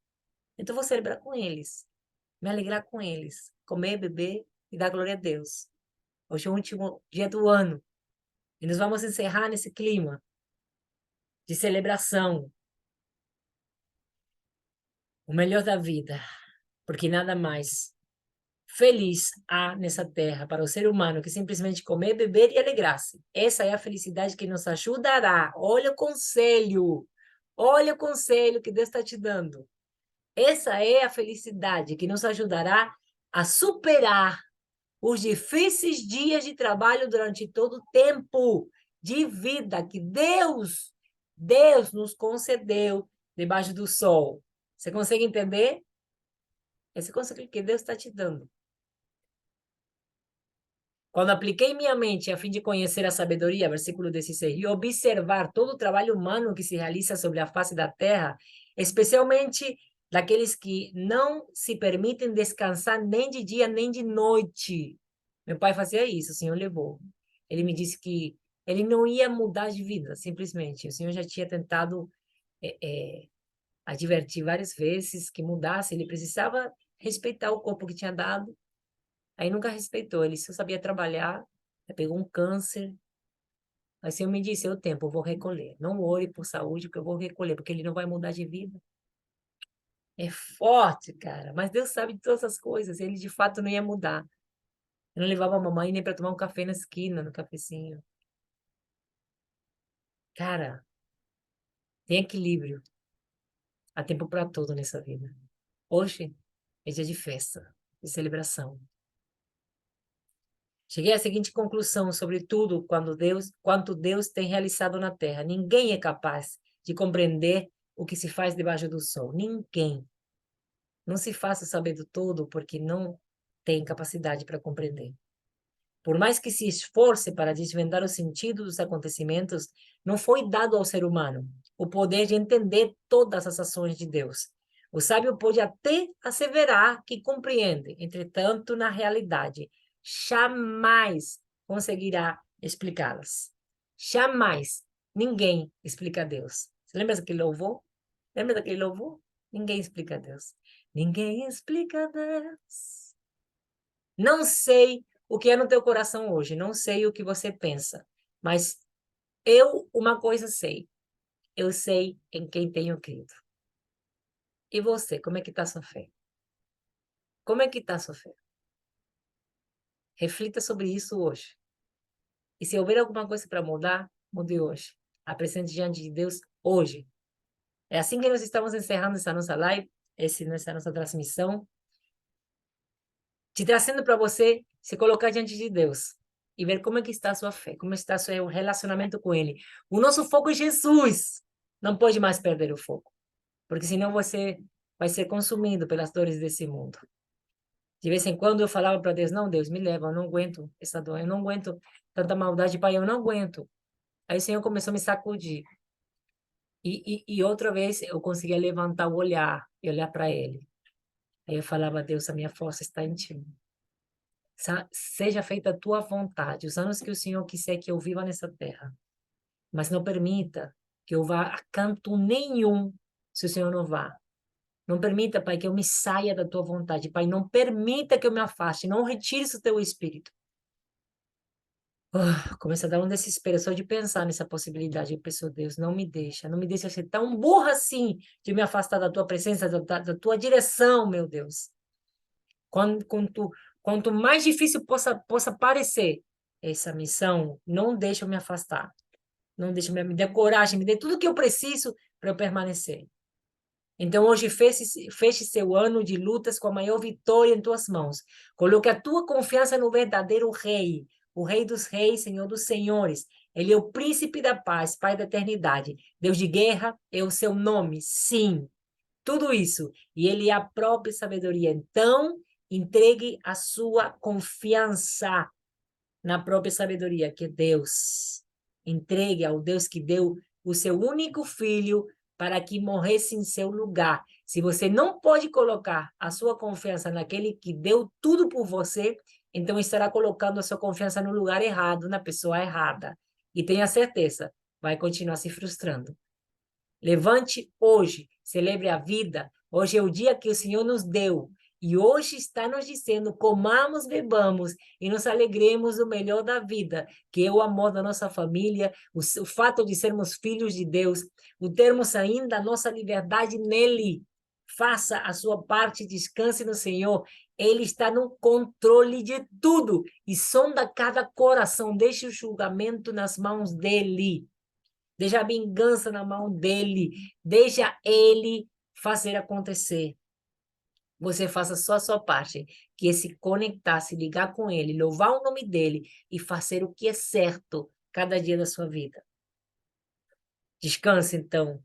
Então eu vou celebrar com eles, me alegrar com eles, comer, beber e dar glória a Deus. Hoje é o último dia do ano. E nós vamos encerrar nesse clima de celebração, o melhor da vida, porque nada mais feliz há nessa terra para o ser humano que simplesmente comer, beber e alegrar-se. Essa é a felicidade que nos ajudará. Olha o conselho. Olha o conselho que Deus está te dando. Essa é a felicidade que nos ajudará a superar os difíceis dias de trabalho durante todo o tempo de vida que Deus nos concedeu debaixo do sol. Você consegue entender? Esse conselho que Deus está te dando. Quando apliquei minha mente a fim de conhecer a sabedoria, versículo 16, e observar todo o trabalho humano que se realiza sobre a face da terra, especialmente daqueles que não se permitem descansar nem de dia nem de noite. Meu pai fazia isso, o Senhor levou. Ele me disse que ele não ia mudar de vida, simplesmente. O Senhor já tinha tentado advertir várias vezes que mudasse, ele precisava respeitar o corpo que tinha dado. Aí nunca respeitou, ele só sabia trabalhar, pegou um câncer. Aí o Senhor me disse, é o tempo, eu vou recolher. Não ore por saúde, porque eu vou recolher, porque ele não vai mudar de vida. É forte, cara, mas Deus sabe de todas as coisas, ele de fato não ia mudar. Eu não levava a mamãe nem para tomar um café na esquina, no cafezinho. Cara, tem equilíbrio. Há tempo para tudo nessa vida. Hoje é dia de festa, de celebração. Cheguei à seguinte conclusão sobre tudo quanto Deus tem realizado na terra. Ninguém é capaz de compreender o que se faz debaixo do sol. Ninguém. Não se faça saber do todo porque não tem capacidade para compreender. Por mais que se esforce para desvendar o sentido dos acontecimentos, não foi dado ao ser humano o poder de entender todas as ações de Deus. O sábio pode até asseverar que compreende, entretanto, na realidade, jamais conseguirá explicá-las. Jamais. Ninguém explica Deus. Você lembra daquele louvor? Lembra daquele louvor? Ninguém explica Deus. Ninguém explica Deus. Não sei o que é no teu coração hoje, não sei o que você pensa, mas uma coisa sei. Eu sei em quem tenho crido. E você, como é que está a sua fé? Como é que está a sua fé? Reflita sobre isso hoje. E se houver alguma coisa para mudar, mude hoje. Apresente diante de Deus hoje. É assim que nós estamos encerrando essa nossa live, essa nossa transmissão, te trazendo para você se colocar diante de Deus e ver como é que está a sua fé, como está o seu relacionamento com Ele. O nosso foco é Jesus. Não pode mais perder o foco, porque senão você vai ser consumido pelas dores desse mundo. De vez em quando eu falava para Deus, não, Deus, me leva, eu não aguento essa dor, eu não aguento tanta maldade, Pai, eu não aguento. Aí o Senhor começou a me sacudir. E outra vez eu conseguia levantar o olhar e olhar para Ele. Aí eu falava, Deus, a minha força está em Ti. Seja feita a Tua vontade, os anos que o Senhor quiser que eu viva nessa terra. Mas não permita que eu vá a canto nenhum se o Senhor não vá. Não permita, Pai, que eu me saia da Tua vontade. Pai, não permita que eu me afaste. Não retire o Teu Espírito. Começa a dar um desespero só de pensar nessa possibilidade. Eu penso, Deus, não me deixa ser tão burra assim de me afastar da Tua presença, da Tua direção, meu Deus. Quanto mais difícil possa parecer essa missão, não deixa eu me afastar. Não deixa me dê coragem, me dê tudo que eu preciso para eu permanecer. Então, hoje, feche seu ano de lutas com a maior vitória em tuas mãos. Coloque a tua confiança no verdadeiro Rei, o Rei dos Reis, Senhor dos Senhores. Ele é o príncipe da paz, Pai da eternidade. Deus de guerra é o seu nome, sim. Tudo isso. E ele é a própria sabedoria. Então, entregue a sua confiança na própria sabedoria, que é Deus. Entregue ao Deus que deu o seu único filho para que morresse em seu lugar. Se você não pode colocar a sua confiança naquele que deu tudo por você, então estará colocando a sua confiança no lugar errado, na pessoa errada. E tenha certeza, vai continuar se frustrando. Levante hoje, celebre a vida. Hoje é o dia que o Senhor nos deu. E hoje está nos dizendo, comamos, bebamos e nos alegremos do melhor da vida, que é o amor da nossa família, o fato de sermos filhos de Deus, o termos ainda a nossa liberdade nele. Faça a sua parte, descanse no Senhor. Ele está no controle de tudo e sonda cada coração, deixe o julgamento nas mãos dele. Deixa a vingança na mão dele. Deixa ele fazer acontecer. Você faça só a sua parte, que é se conectar, se ligar com ele, louvar o nome dele e fazer o que é certo cada dia da sua vida. Descanse, então,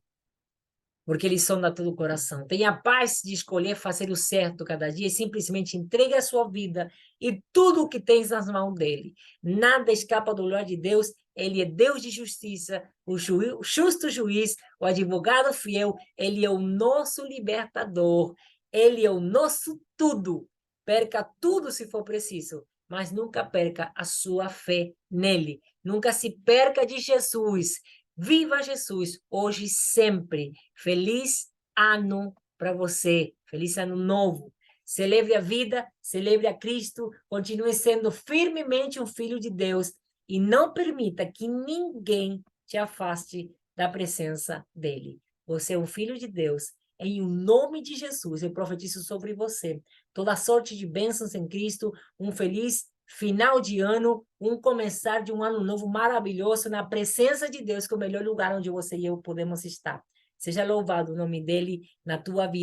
porque ele sonda todo o coração. Tenha a paz de escolher fazer o certo cada dia e simplesmente entregue a sua vida e tudo o que tens nas mãos dele. Nada escapa do olhar de Deus. Ele é Deus de justiça, o justo juiz, o advogado fiel. Ele é o nosso libertador. Ele é o nosso tudo. Perca tudo se for preciso, mas nunca perca a sua fé nele. Nunca se perca de Jesus. Viva Jesus hoje e sempre. Feliz ano para você. Feliz ano novo. Celebre a vida, celebre a Cristo, continue sendo firmemente um filho de Deus e não permita que ninguém te afaste da presença dele. Você é um filho de Deus. Em nome de Jesus, eu profetizo sobre você toda sorte de bênçãos em Cristo, um feliz final de ano, um começar de um ano novo maravilhoso na presença de Deus, que é o melhor lugar onde você e eu podemos estar. Seja louvado o nome dele na tua vida.